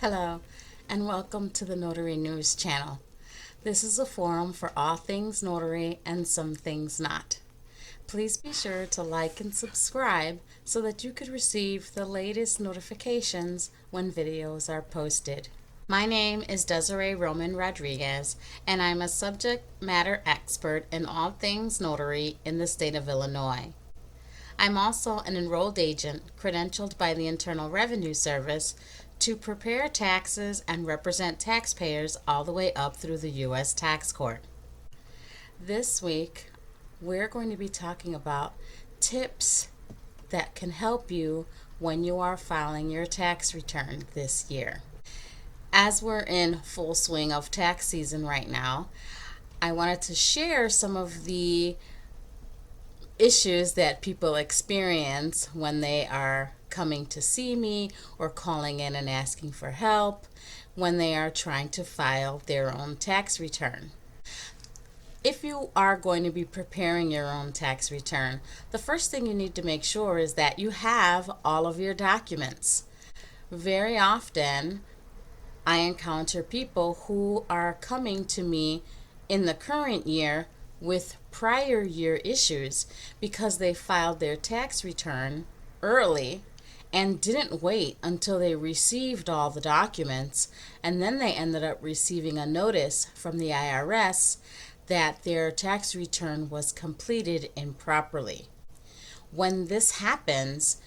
Hello, and welcome to the Notary News channel. This is a forum for all things notary and some things not. Please be sure to like and subscribe so that you could receive the latest notifications when videos are posted. My name is Desiree Roman Rodriguez, and I'm a subject matter expert in all things notary in the state of Illinois. I'm also an enrolled agent credentialed by the Internal Revenue Service to prepare taxes and represent taxpayers all the way up through the U.S. Tax Court. This week, we're going to be talking about tips that can help you when you are filing your tax return this year. As we're in full swing of tax season right now, I wanted to share some of the issues that people experience when they are coming to see me or calling in and asking for help when they are trying to file their own tax return. If you are going to be preparing your own tax return, the first thing you need to make sure is that you have all of your documents. Very often, I encounter people who are coming to me in the current year with prior year issues because they filed their tax return early and didn't wait until they received all the documents, and then they ended up receiving a notice from the IRS that their tax return was completed improperly. When this happens,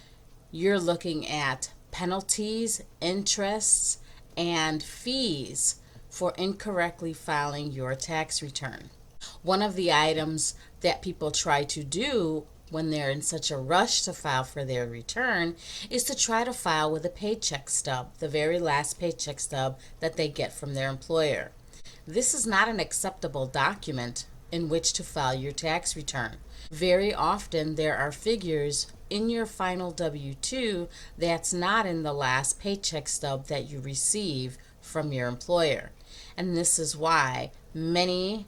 you're looking at penalties, interests, and fees for incorrectly filing your tax return. One of the items that people try to do when they're in such a rush to file for their return is to try to file with a paycheck stub, the very last paycheck stub that they get from their employer. This is not an acceptable document in which to file your tax return. Very often there are figures in your final W-2 that's not in the last paycheck stub that you receive from your employer. And this is why many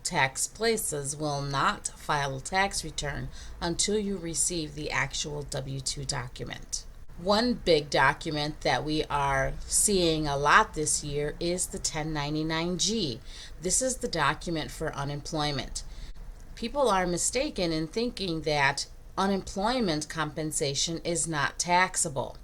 tax places will not file a tax return until you receive the actual W-2 document. One big document that we are seeing a lot this year is the 1099-G. This is the document for unemployment. People are mistaken in thinking that unemployment compensation is not taxable,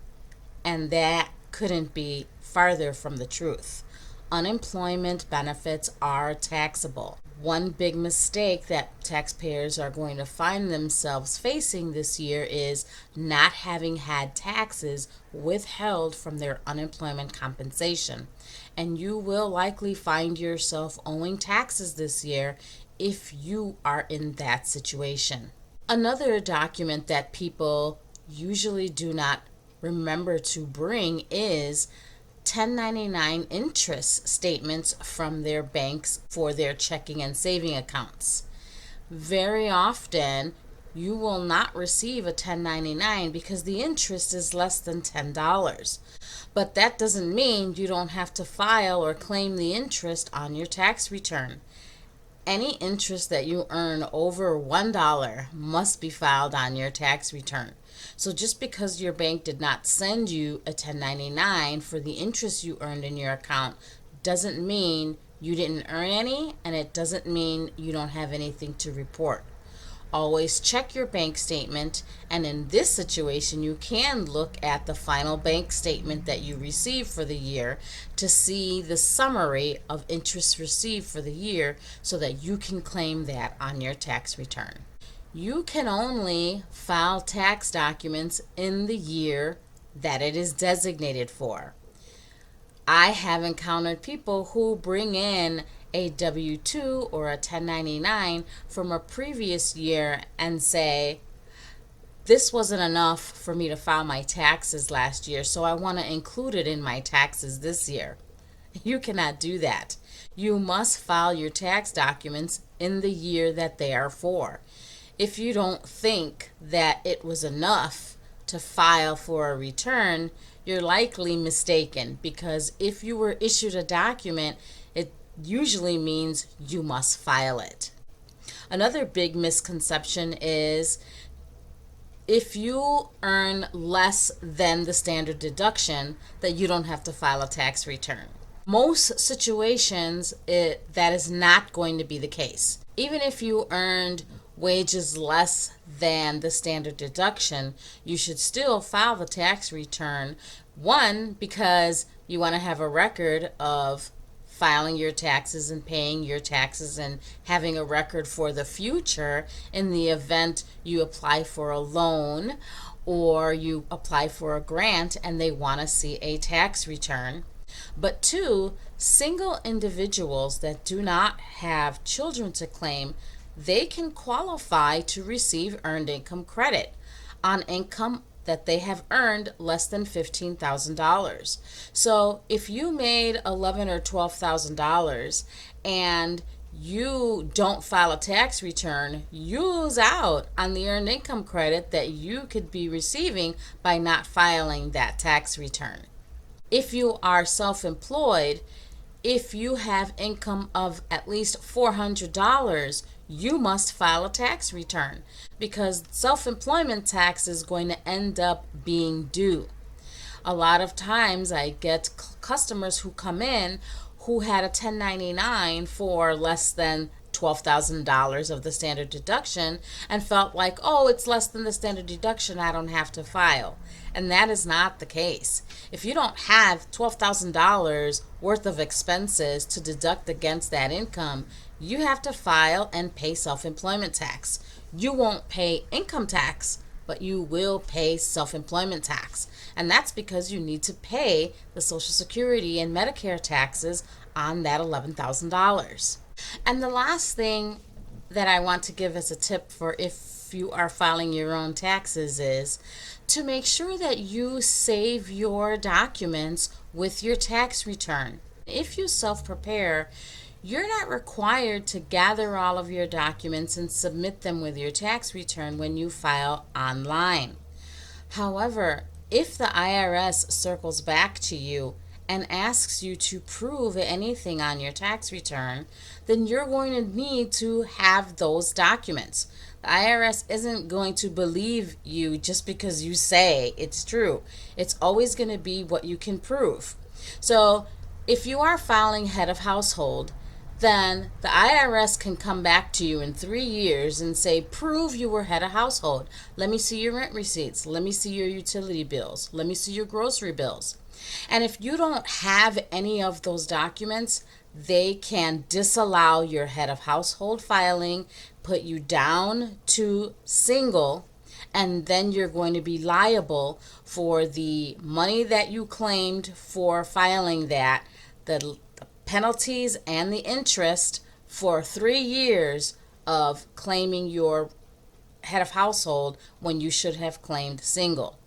and that couldn't be farther from the truth. Unemployment benefits are taxable. One big mistake that taxpayers are going to find themselves facing this year is not having had taxes withheld from their unemployment compensation. And you will likely find yourself owing taxes this year if you are in that situation. Another document that people usually do not remember to bring is 1099 interest statements from their banks for their checking and saving accounts. Very often, you will not receive a 1099 because the interest is less than $10. But that doesn't mean you don't have to file or claim the interest on your tax return. Any interest that you earn over $1 must be filed on your tax return. So just because your bank did not send you a 1099 for the interest you earned in your account doesn't mean you didn't earn any, and it doesn't mean you don't have anything to report. Always check your bank statement, and in this situation you can look at the final bank statement that you received for the year to see the summary of interest received for the year so that you can claim that on your tax return. You can only file tax documents in the year that it is designated for. I have encountered people who bring in a W-2 or a 1099 from a previous year and say, this wasn't enough for me to file my taxes last year, so I want to include it in my taxes this year. You cannot do that. You must file your tax documents in the year that they are for. If you don't think that it was enough to file for a return, you're likely mistaken, because if you were issued a document, it usually means you must file it. Another big misconception is if you earn less than the standard deduction, that you don't have to file a tax return. Most situations, that is not going to be the case. Even if you earned wages less than the standard deduction, you should still file the tax return. One, because you want to have a record of filing your taxes and paying your taxes and having a record for the future in the event you apply for a loan or you apply for a grant and they want to see a tax return. But two, single individuals that do not have children to claim, they can qualify to receive earned income credit on income that they have earned less than $15,000. So if you made $11,000 or $12,000 and you don't file a tax return, you lose out on the earned income credit that you could be receiving by not filing that tax return. If you are self-employed, if you have income of at least $400, you must file a tax return because self-employment tax is going to end up being due. A lot of times I get customers who come in who had a 1099 for less than $12,000 of the standard deduction and felt like, oh, it's less than the standard deduction, I don't have to file. And that is not the case. If you don't have $12,000 worth of expenses to deduct against that income, you have to file and pay self-employment tax. You won't pay income tax, but you will pay self-employment tax. And that's because you need to pay the Social Security and Medicare taxes on that $11,000. And the last thing that I want to give as a tip for if you are filing your own taxes is to make sure that you save your documents with your tax return. If you self-prepare, you're not required to gather all of your documents and submit them with your tax return when you file online. However, if the IRS circles back to you and asks you to prove anything on your tax return, then you're going to need to have those documents. The IRS isn't going to believe you just because you say it's true. It's always going to be what you can prove. So if you are filing head of household, then the IRS can come back to you in 3 years and say, prove you were head of household. Let me see your rent receipts. Let me see your utility bills. Let me see your grocery bills. And if you don't have any of those documents, they can disallow your head of household filing, put you down to single, and then you're going to be liable for the money that you claimed for filing that, the penalties and the interest for 3 years of claiming your head of household when you should have claimed single.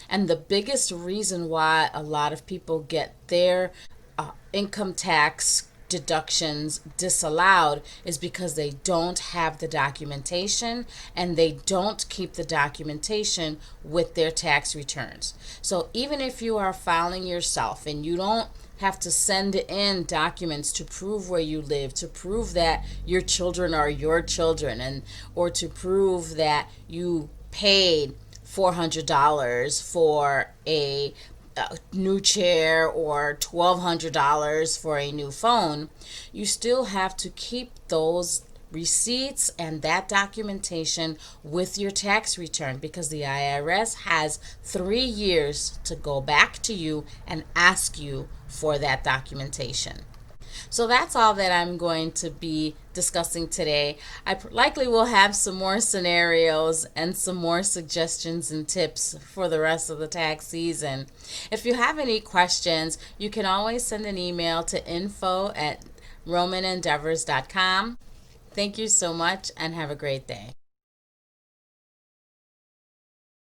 And the biggest reason why a lot of people get their income tax deductions disallowed is because they don't have the documentation and they don't keep the documentation with their tax returns. So even if you are filing yourself and you don't have to send in documents to prove where you live, to prove that your children are your children, and or to prove that you paid $400 for a new chair or $1,200 for a new phone, you still have to keep those receipts and that documentation with your tax return because the IRS has 3 years to go back to you and ask you for that documentation. So that's all that I'm going to be discussing today. I likely will have some more scenarios and some more suggestions and tips for the rest of the tax season. If you have any questions, you can always send an email to info@romanendeavors.com. Thank you so much and have a great day.